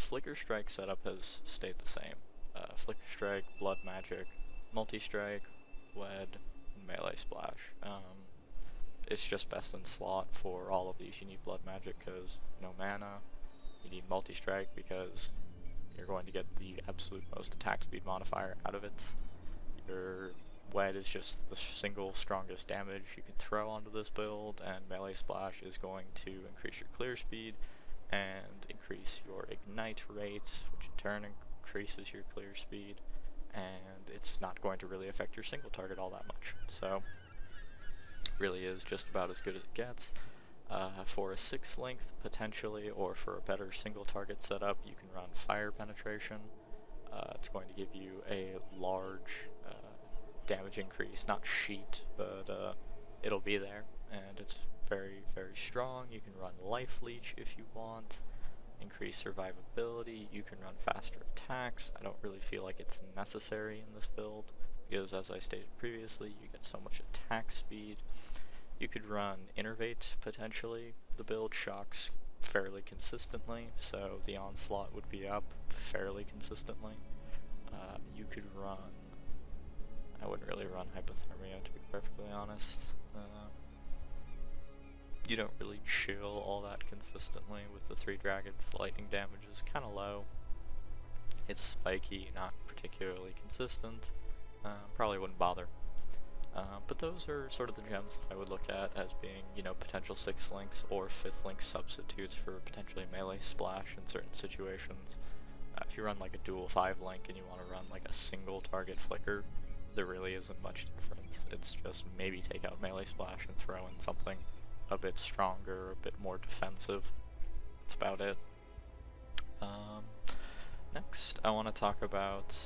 Flicker Strike setup has stayed the same. Flicker Strike, Blood Magic, Multi-Strike, Wed, and Melee Splash. It's just best in slot for all of these. You need Blood Magic because no mana. You need Multi-Strike because you're going to get the absolute most attack speed modifier out of it. Your Wed is just the single strongest damage you can throw onto this build, and Melee Splash is going to increase your clear speed and increase your ignite rate, which in turn increases your clear speed, and it's not going to really affect your single target all that much. So it really is just about as good as it gets. For a 6 length potentially, or for a better single target setup, you can run Fire Penetration. It's going to give you a large damage increase, not sheet, but it'll be there, and it's very, very strong. You can run Life Leech if you want, increase survivability, you can run faster attacks. I don't really feel like it's necessary in this build, because as I stated previously, you get so much attack speed. You could run Innervate potentially. The build shocks fairly consistently, so the onslaught would be up fairly consistently. You could run, I wouldn't really run Hypothermia to be perfectly honest. You don't really chill all that consistently with the 3 dragons. The lightning damage is kind of low. It's spiky, not particularly consistent. Probably wouldn't bother. But those are sort of the gems that I would look at as being, you know, potential 6 links or 5th link substitutes for potentially Melee Splash in certain situations. If you run like a dual 5 link and you want to run like a single target flicker, there really isn't much difference. It's just maybe take out Melee Splash and throw in something a bit stronger, a bit more defensive. That's about it. Next, I want to talk about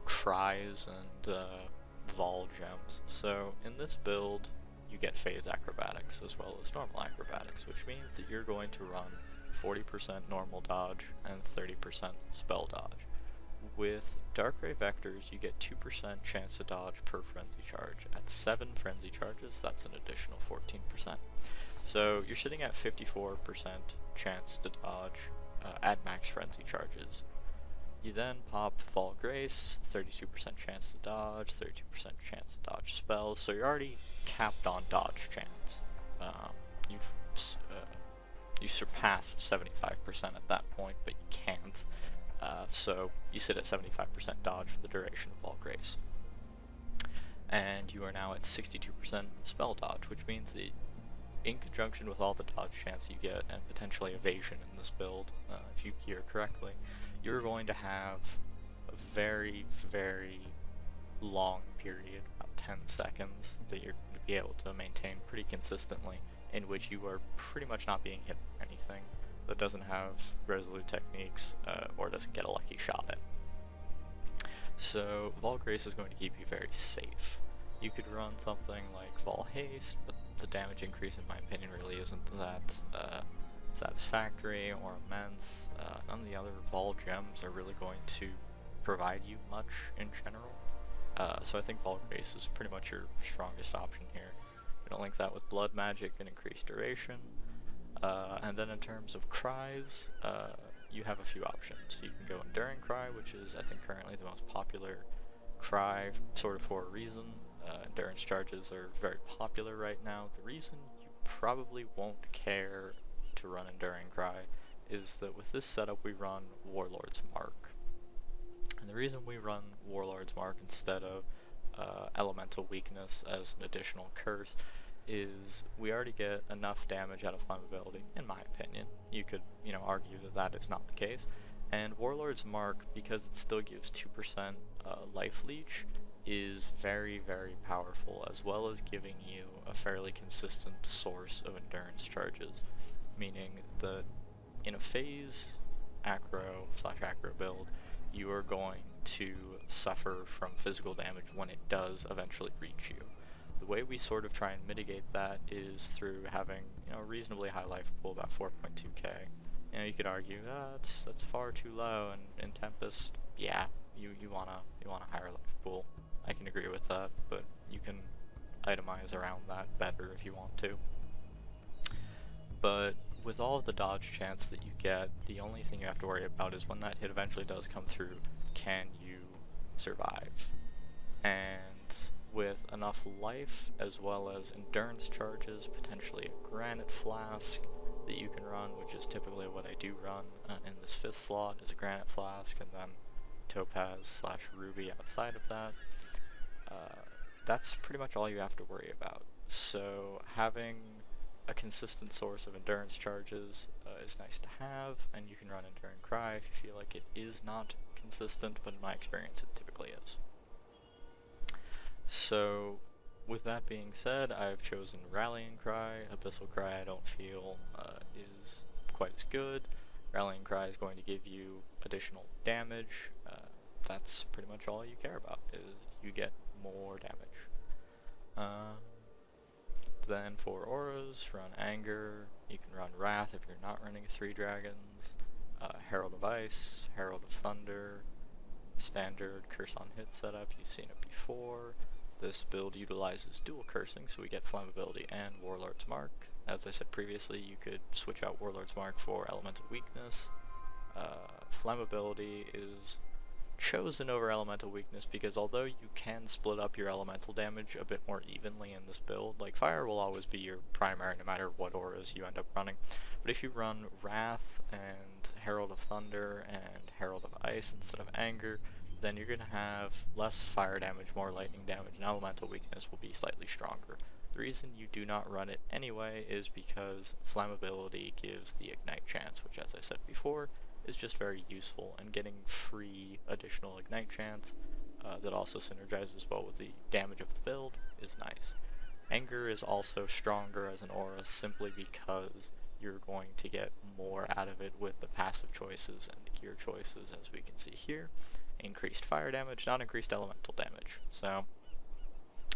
Cries and Vol gems. So in this build, you get Phase Acrobatics as well as Normal Acrobatics, which means that you're going to run 40% normal dodge and 30% spell dodge. With Dark Ray Vectors, you get 2% chance to dodge per Frenzy Charge. At 7 Frenzy Charges, that's an additional 14%. So you're sitting at 54% chance to dodge at max Frenzy Charges. You then pop Fall Grace, 32% chance to dodge, 32% chance to dodge spells, so you're already capped on dodge chance. You surpassed 75% at that point, but you can't. So you sit at 75% dodge for the duration of Fall Grace. And you are now at 62% spell dodge, which means that in conjunction with all the dodge chance you get, and potentially evasion in this build, if you gear correctly, you're going to have a very, very long period, about 10 seconds, that you're going to be able to maintain pretty consistently, in which you are pretty much not being hit by anything that doesn't have resolute techniques or doesn't get a lucky shot at. So Vol Grace is going to keep you very safe. You could run something like Vol Haste, but the damage increase in my opinion really isn't that satisfactory or immense. None of the other Vol gems are really going to provide you much in general. So I think Vol Grace is pretty much your strongest option here. You don't link that with Blood Magic and increased duration. And then in terms of Cries, you have a few options. You can go Enduring Cry, which is I think currently the most popular cry, sort of for a reason. Endurance charges are very popular right now. The reason you probably won't care to run Enduring Cry is that with this setup we run Warlord's Mark. And the reason we run Warlord's Mark instead of Elemental Weakness as an additional curse is we already get enough damage out of flammability, in my opinion. You could, argue that that is not the case. And Warlord's Mark, because it still gives 2% life leech, is very, very powerful, as well as giving you a fairly consistent source of endurance charges. Meaning that in a phase aggro/aggro build, you are going to suffer from physical damage when it does eventually reach you. The way we sort of try and mitigate that is through having, a reasonably high life pool, about 4.2k. You could argue that's far too low, and in Tempest, yeah, you want a higher life pool. I can agree with that, but you can itemize around that better if you want to. But with all of the dodge chance that you get, the only thing you have to worry about is when that hit eventually does come through, can you survive? And with enough life, as well as endurance charges, potentially a granite flask that you can run, which is typically what I do run in this 5th slot, is a granite flask, and then topaz / ruby outside of that. That's pretty much all you have to worry about. So having a consistent source of endurance charges is nice to have, and you can run Enduring Cry if you feel like it is not consistent, but in my experience it typically is. So with that being said, I've chosen Rallying Cry. Abyssal Cry I don't feel is quite as good. Rallying Cry is going to give you additional damage. That's pretty much all you care about, is you get more damage. Then for auras, run Anger. You can run Wrath if you're not running 3 dragons. Herald of Ice, Herald of Thunder, standard Curse on Hit setup, you've seen it before. This build utilizes dual cursing, so we get Flammability and Warlord's Mark. As I said previously, you could switch out Warlord's Mark for Elemental Weakness. Flammability is chosen over Elemental Weakness because although you can split up your elemental damage a bit more evenly in this build, like Fire will always be your primary no matter what auras you end up running, but if you run Wrath and Herald of Thunder and Herald of Ice instead of Anger, then you're going to have less fire damage, more lightning damage, and elemental weakness will be slightly stronger. The reason you do not run it anyway is because Flammability gives the Ignite chance, which as I said before, is just very useful, and getting free additional Ignite chance that also synergizes well with the damage of the build is nice. Anger is also stronger as an aura simply because you're going to get more out of it with the passive choices and the gear choices, as we can see here. Increased fire damage, not increased elemental damage, so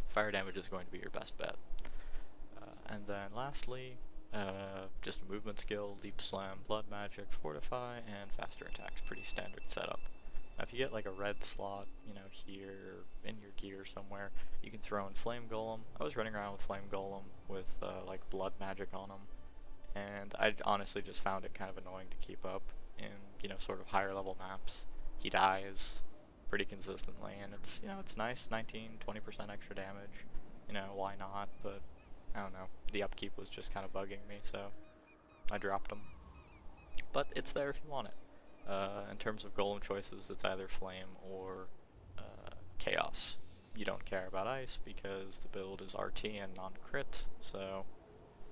fire damage is going to be your best bet. And then lastly, just a movement skill, Leap Slam, Blood Magic, Fortify, and Faster Attacks. Pretty standard setup. Now if you get like a red slot, you know, here in your gear somewhere, you can throw in Flame Golem. I was running around with Flame Golem with like Blood Magic on him, and I honestly just found it kind of annoying to keep up in, you know, sort of higher level maps. He dies pretty consistently, and it's, you know, it's nice, 19-20% extra damage. You know, why not? But I don't know, the upkeep was just kind of bugging me, so I dropped him. But it's there if you want it. In terms of golem choices, it's either Flame or Chaos. You don't care about Ice because the build is RT and non-crit, so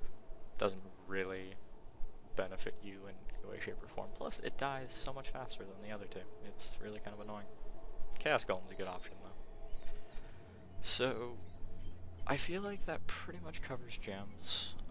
it doesn't really benefit you in any way, shape, or form. Plus, it dies so much faster than the other two. It's really kind of annoying. Chaos Golem's a good option, though. So I feel like that pretty much covers gems.